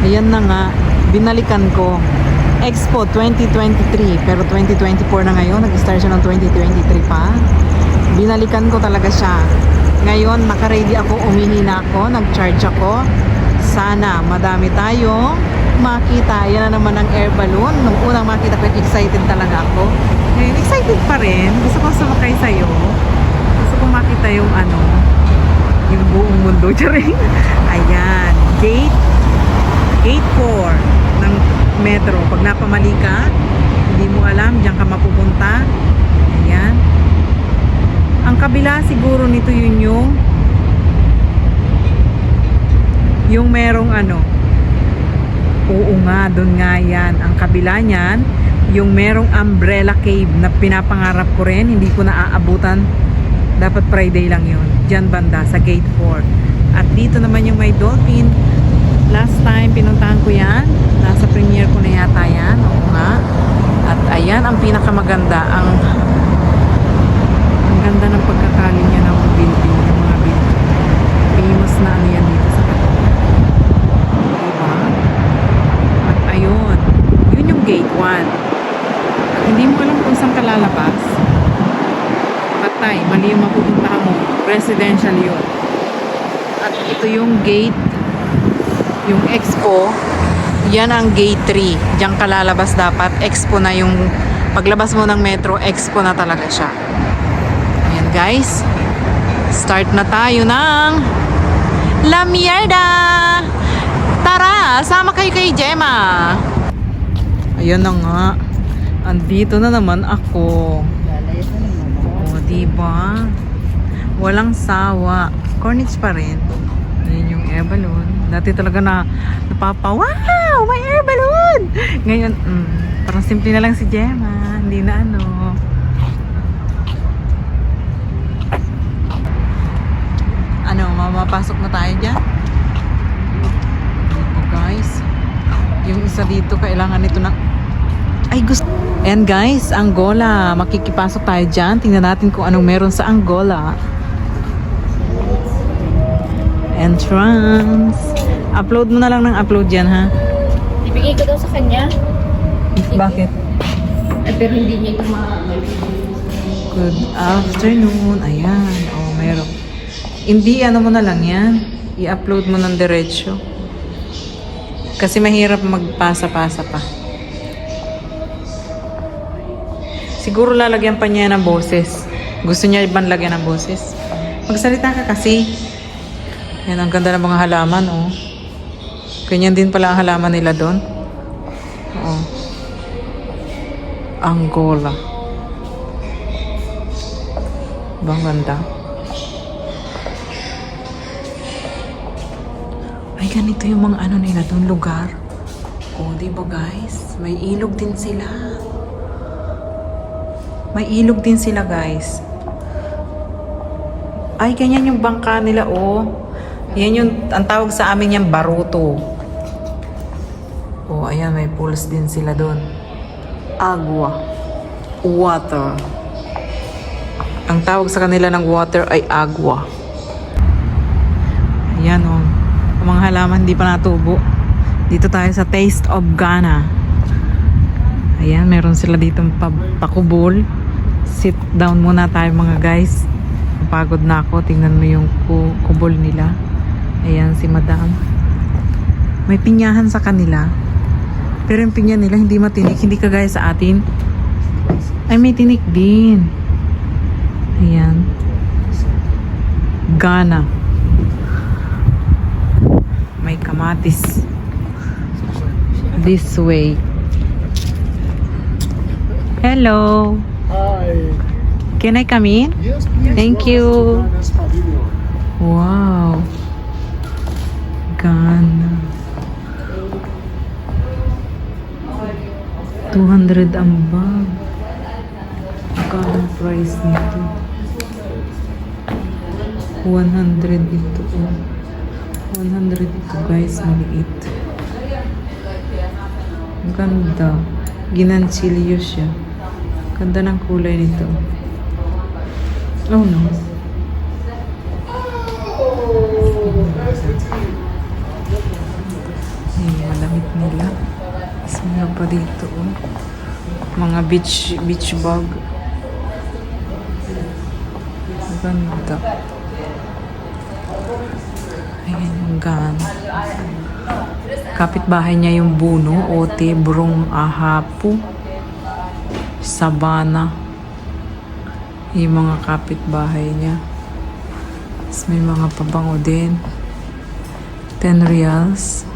Ayan na nga, binalikan ko. Expo 2023, pero 2024 na ngayon. Nag-start siya ng 2023 pa. Binalikan ko talaga siya. Ngayon, naka-ready ako, umihi na ako, nag-charge ako. Sana madami tayo makita. Yan na naman ang air balloon. Nung unang makita ko, excited talaga ako. Ngayon, excited pa rin. Gusto ko sumakay sa'yo. Gusto ko makita yung yung buong mundo. Ayan, gate 4 ng metro. Pag napamali ka, hindi mo alam, diyan ka mapupunta. Ayan. Ang kabila siguro nito yun yung merong oo nga, doon nga yan. Ang kabila niyan, yung merong umbrella cave na pinapangarap ko rin, hindi ko naaabutan. Dapat Friday lang yun. Diyan banda, sa gate 4. At dito naman yung may dolphin. Last time, pinuntahan ko yan. Nasa premiere ko na yata yan. Oo nga. At ayan, ang pinakamaganda. Ang ganda ng pagkakali niya ng building, ng mga building. Famous na yan dito sa Katawang. Diba? At ayun, yun yung gate 1. At hindi mo alam kung saan ka lalabas. Patay, mali yung mapupuntahan mo. Residential yun. At ito yung gate, yung Expo. Yan ang gate 3. Diyan ka lalabas dapat. Expo na yung paglabas mo ng metro, Expo na talaga siya. Ayan guys. Start na tayo ng La Mierda! Tara! Sama kayo kay Gemma! Ayan na nga. Andito na naman ako. O, diba? Walang sawa. Corniche pa rin. Ayan yung air balloon. Dati talaga wow! May air balloon! Ngayon, parang simple na lang si Gemma. Hindi na mapasok na tayo dyan. Dito guys. Yung isa dito, kailangan nito na gusto. And guys, Angola. Makikipasok tayo dyan. Tingnan natin kung anong meron sa Angola. Entrance. Upload mo na lang ng upload yan, ha? Ibigay ko daw sa kanya. Bakit? Pero hindi niya ito Good afternoon. Ayan. Meron. Hindi, mo na lang yan. I-upload mo ng diretsyo. Kasi mahirap magpasa-pasa pa. Siguro lalagyan pa niya ng boses. Gusto niya ibang lagyan ng boses. Magsalita ka kasi. Yan, ang ganda ng mga halaman, Ganyan din pala ang halaman nila doon. Angola. Bang ganda. Ay, ganito yung mga nila doon, lugar. Diba guys? May ilog din sila. May ilog din sila, guys. Ay, ganyan yung bangka nila, Yan yung, ang tawag sa amin yan, baruto. Ayan, may pools din sila doon. Agua. Water. Ang tawag sa kanila ng water ay agua. Ayan, Ang mga halaman hindi pa natubo. Dito tayo sa Taste of Ghana. Ayan, meron sila ditong pakubol. Sit down muna tayo mga guys. Napagod na ako. Tingnan mo yung kubol nila. Ayan si madam. May pinyahan sa kanila. Pero yung pinya nila hindi matinik. Hindi kagaya sa atin. Ay, may tinik din. Ayan. Ghana. May kamatis. This way. Hello. Hi. Can I come in? Yes, please. Thank you. Wow. Ghana. 200 ang bag. Magkano price nito? 100 dito. 100 ito guys, maliit. Ang ganda. Ginansilyo siya. Ganda ng kulay nito. Oh no. Ay, Ano pa dito? Oh? Mga beach bag. Ganda. Ayan yung Ghana. Kapitbahay niya yung Buno, Ote, Brong, Ahapu, Sabana. Yung mga kapitbahay niya. Tapos may mga pabango din. 10 reals.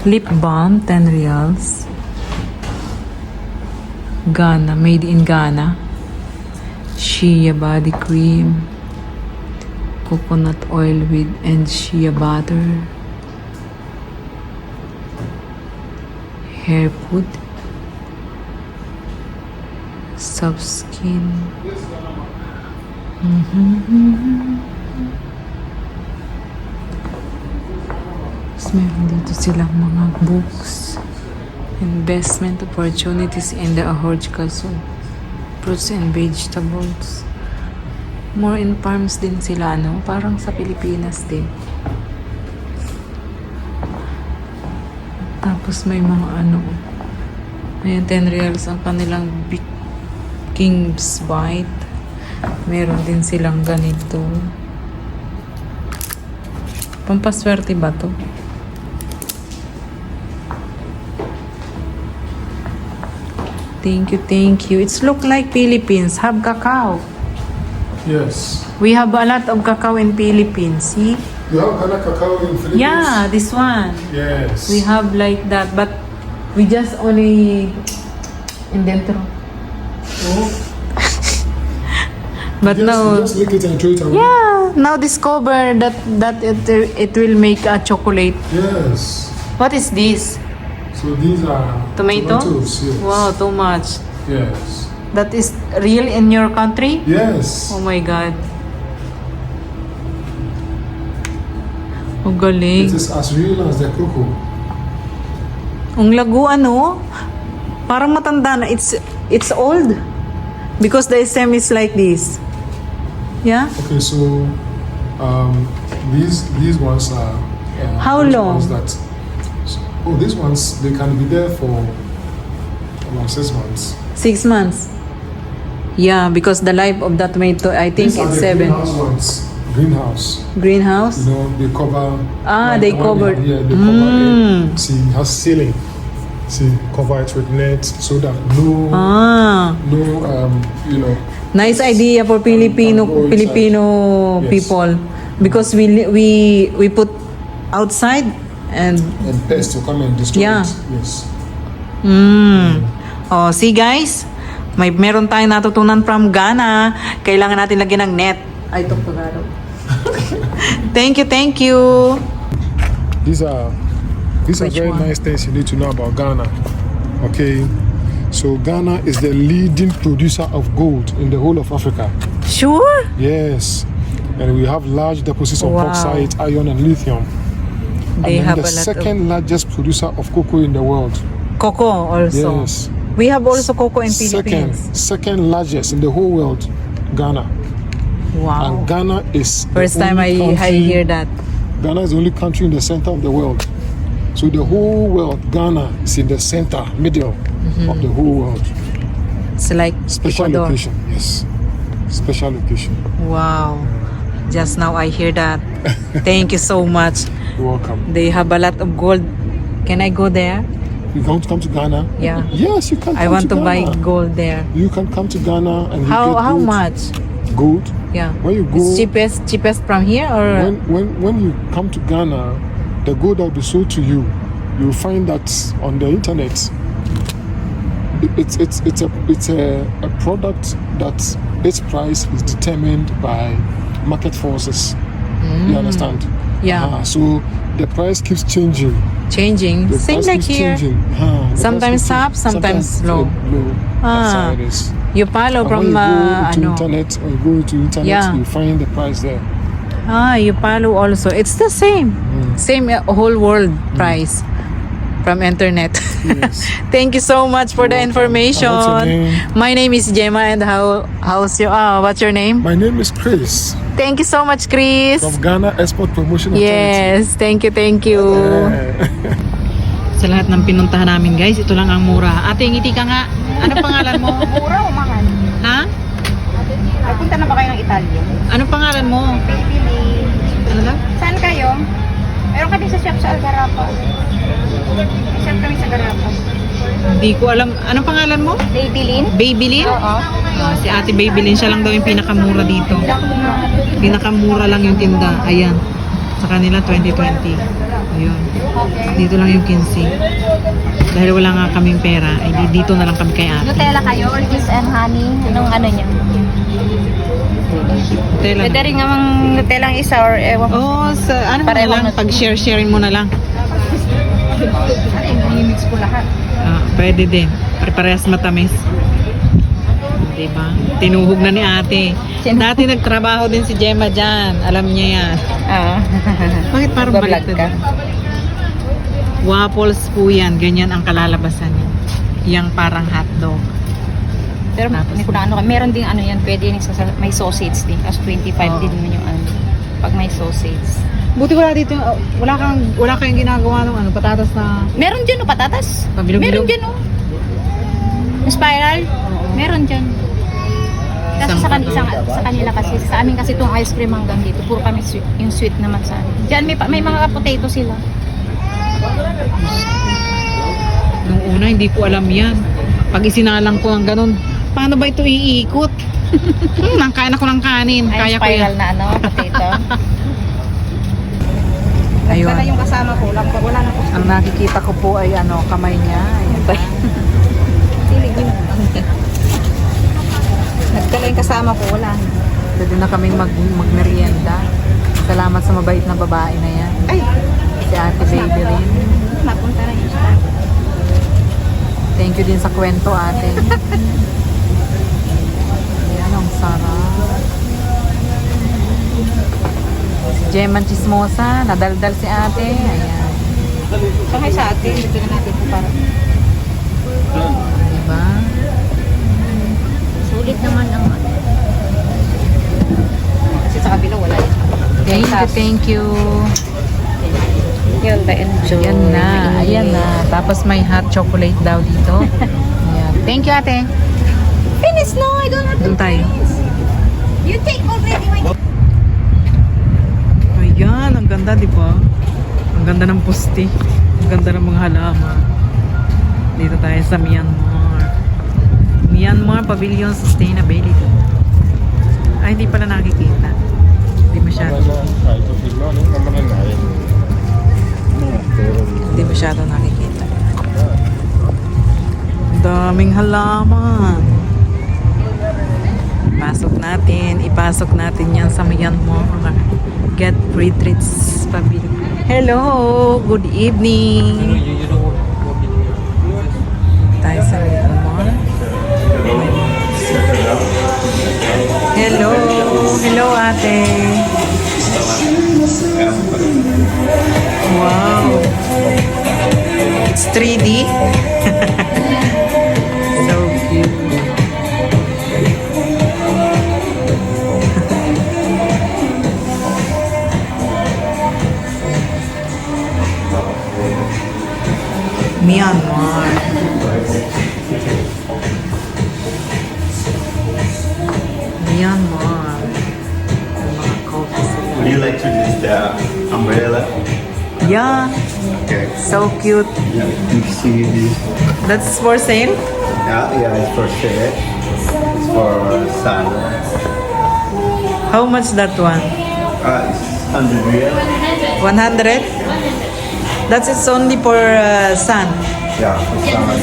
Lip balm, 10 reals. Ghana, made in Ghana. Shea body cream. Coconut oil with and shea butter. Hair food. Soft skin. Tapos meron dito silang mga books. Investment opportunities in the horticulture. Fruits and vegetables. More in farms din sila, no? Parang sa Pilipinas din. Tapos may mga ano. Ayan, 10 reals ang kanilang big King's Bite. Meron din silang ganito. Pampaswerte ba to? Thank you, thank you. It's look like Philippines. Have cacao. Yes. We have a lot of cacao in Philippines. See? You have Ghana cacao in Philippines? Yeah, this one. Yes. We have like that, but we just only in dentro. Oh, But now, just lick it and throw it away. yeah, now discover that it will make a chocolate. Yes. What is this? So these are Tomato? tomatoes. Yes. Wow, too much. Yes. That is real in your country? Yes. Oh my God. Ang It galing. is as real as the cocoa. Ang lago ano? Parang matanda na. It's old. Because the stem is like this. Yeah? Okay, so these ones are. How those long? Ones that, these ones they can be there for about 6 months. 6 months. Yeah, because the life of that tomato, I think These are it's the 7. greenhouse ones. Greenhouse. Greenhouse? You know, they cover. They the one we covered. have here, they cover it. See, it has ceiling. See, cover it with net so that no, you know. Nice idea for Filipino Go inside. Yes. people, because we put outside and And pests to come and destroy Yeah. it. Yes. oh, see guys, meron tayong natutunan from Ghana. Kailangan natin lagyan ng net. Ay, itong Tagalog. Thank you. These are Which very one? nice things you need to know about Ghana. Okay. So Ghana is the leading producer of gold in the whole of Africa. Sure? Yes. And we have large deposits of Wow. bauxite, iron and lithium. They And have then a the lot second largest producer of cocoa in the world. of cocoa also. Yes. We have also cocoa in Philippines. Second largest in the whole world, Ghana. Wow. And Ghana is the First time I only country- hear that. Ghana is the only country in the center of the world. So the whole world, Ghana is in the center, middle of the whole world. It's like Special Ecuador. location, yes. Special location. Wow. Just now I hear that. Thank you so much. You're welcome. They have a lot of gold. Can I go there? You want to come to Ghana? Yeah. Yes, you can. I come want to buy Ghana. gold there. You can come to Ghana and you How get gold. much? Gold. Yeah. When you go, It's cheapest from here or when you come to Ghana, the gold that will be sold to you, you'll find that on the internet. It's a product that its price is determined by market forces. You understand? Yeah. So the price keeps changing. changing? The Same price like keeps here. changing. The price Sometimes keeps up, changing. sometimes low. Low. That's how it is. You follow And from when you go to ano? internet, or you go to internet, Yeah. you find the price there. You follow also. It's the same. Same whole world price from internet. Yes. Thank you so much for the welcome. information. And what's your name? My name is Gemma, and how's your what's your name? My name is Chris Thank you so much, Chris. from Ghana Export Promotion Authority. Yes, thank you. Yeah. Sa lahat ng pinuntahan namin guys, ito lang ang mura. Ate, ngiti ka nga. Ano pangalan mo? Mura o mahal? Ha? Ay, punta na ba kayo ng Italia? Ano pangalan mo? Baby. Ano daw? Saan kayo? Meron kami sa shop sa Algarapa. May shop kami sa Algarapa. Hindi ko alam. Ano pangalan mo? Babylin? Babylin? Oo. Si Ate Babylin, siya lang daw yung pinakamura dito. Pinakamura lang yung tinda. Ayan. Sa kanila 2020. Ayun. Dito lang yung 15. Dahil wala nga kaming pera, ay dito na lang kami kay Ate. Nutella kayo or kiss and honey? Anong ano niya? Nutella. Pwede rin namang Nutella ang isa or ewan ko. Oh, sa ano mo na Parehong lang, Nutella. pag-share-sharein mo na lang. Ano, i-mix ko lahat. Ah, pwede din. Pare-parehas matamis. Diba? Tinuhog na ni ate. Dati nagtrabaho din si Gemma dyan. Alam niya yan. Bakit parang Nagbablog baliktad? ka? Waffles po yan. Ganyan ang kalalabasan niya. Yang parang hotdog. Pero Tapos, hindi ko na ano, meron din ano yan, pwede yung may sausage din. Kasi 25 din naman yung ano. Pag may sausage. Buti wala dito. Wala kayong ginagawa ng ano, patatas na Meron dyan o patatas? Pabilog-bilog? Meron dyan o. Yung spiral? Meron dyan. Kasi sa kanila kasi, sa amin kasi itong ice cream hanggang dito, puro kami sweet, yung sweet naman sa amin. Diyan may mga potato sila. nung una, hindi ko alam yan. Pag isinalang ko ang ganun, paano ba ito iikot? Nangkain ako ng kanin. Ay, Kaya ko spiral yan. na ano, potato. Ayun. Wala yung kasama ko, wala na ko. Ang nakikita ko po ay ano, kamay niya. Ayan. Silig yun. Nagdala yung kasama ko, wala na. Pwede na kaming magmerienda. Salamat sa mabait na babae na yan. Ay, Si Ate Baby rin. mapunta na yun. Thank you din sa kwento, ate. Ayan, ang sarap. Si Gemma Chismosa, nadaldal si ate. Ayan. Sangay sa atin, dito na natin ito para. Diba? Sulit naman ang ano. Kasi sa kabila wala yun. Thank you. Yun ba, enjoy. Ayan na, ayan na. Tapos may hot chocolate daw dito. Ayan. Thank you, ate. Finish no, I don't have to Doon tayo. finish. You take already my... Ayan, ang ganda, di ba? Ang ganda ng pusti. Ang ganda ng mga halaman. Dito tayo sa Myanmar. Myanmar Pavilion Sustainability. Ay, hindi pala nakikita. Hindi masyado. Hindi masyado nakikita. Daming halaman. Ipasok natin yan sa Myanmar. Get free treats pavilion. Hello, good evening. Tayo sa Myanmar. Hello ate. Wow. It's 3D. So cute. Myanmar. Myanmar. Ang mga coffee sila. Would you like to use the umbrella? Yeah, Okay. so cute. Yeah, you see this? That's for sale? Yeah, it's for shade. It's for sun. How much that one? It's 100 real. 100? That's it's only for sun. Yeah, for sun.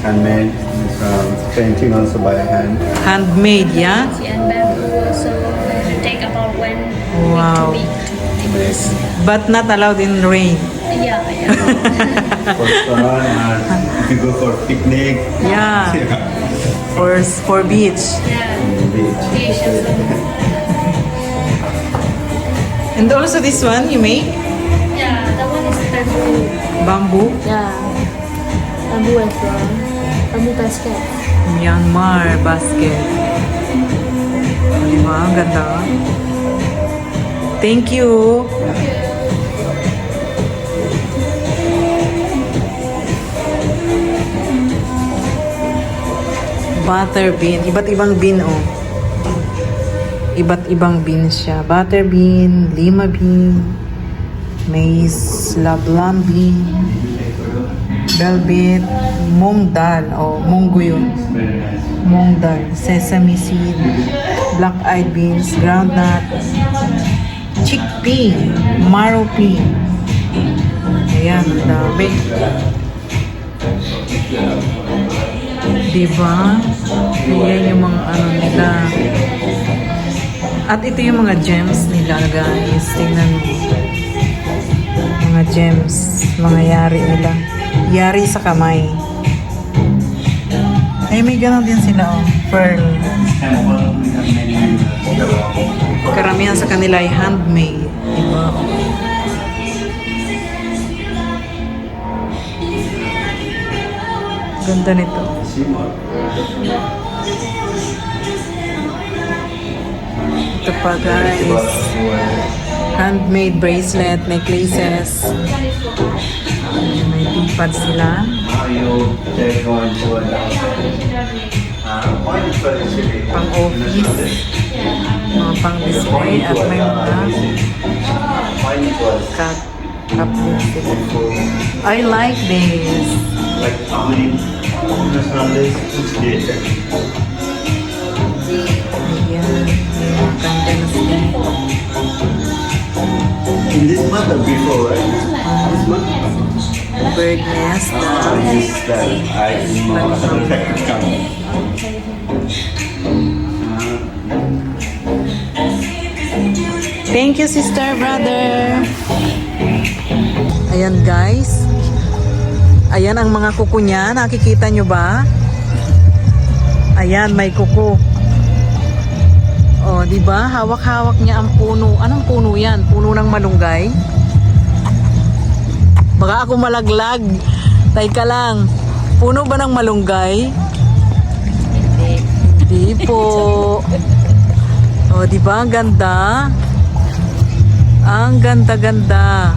Handmade. Painting also by hand. Handmade, yeah? And bamboo also take about one Wow. week to make. But not allowed in rain. Yeah, yeah. For sun and if you go for picnic. Yeah. Yeah. For beach. Yeah. Beach. Fish also. And also this one you make? Yeah, that one is bamboo. Bamboo? Yeah. Bamboo as well. Bamboo basket. Myanmar basket. Diba? Ang ganda. Thank you. Butter bean. Iba't ibang bean, oh. Iba't ibang bean siya. Butter bean, lima bean, maize, lablam bean, velvet, mung dal, o munggo yun. Mung dal, sesame seed, black-eyed beans, groundnut, chickpea, marrow pea. Ayan, ang dami. Diba? Ayan yung mga ano nila. At ito yung mga gems nila, guys. Tingnan mo. Mga gems. Mga yari nila. Yari sa kamay. Ay, may ganon din sila, oh. Pearl. Karamihan sa kanila ay handmade. Diba? Ganda nito. Ito pa, guys. Handmade bracelet, necklaces. May tipad sila. Pang office. Mga pang display. At may mga cup din sila. I like this. Like how many Sundays each day? Ayan. Ganda na sila. In this month or before, right? This month? Bird nest. Yes, that I mga effective kami. Thank you, sister, brother. Ayan, guys. Ayan ang mga kuko niya. Nakikita nyo ba? Ayan, may kuko. Oh, di ba? Hawak-hawak niya ang puno. Anong puno 'yan? Puno ng malunggay? Baka ako malaglag. Teka lang. Puno ba ng malunggay? Hindi po. Oh, di ba? Ang ganda. Ang ganda-ganda.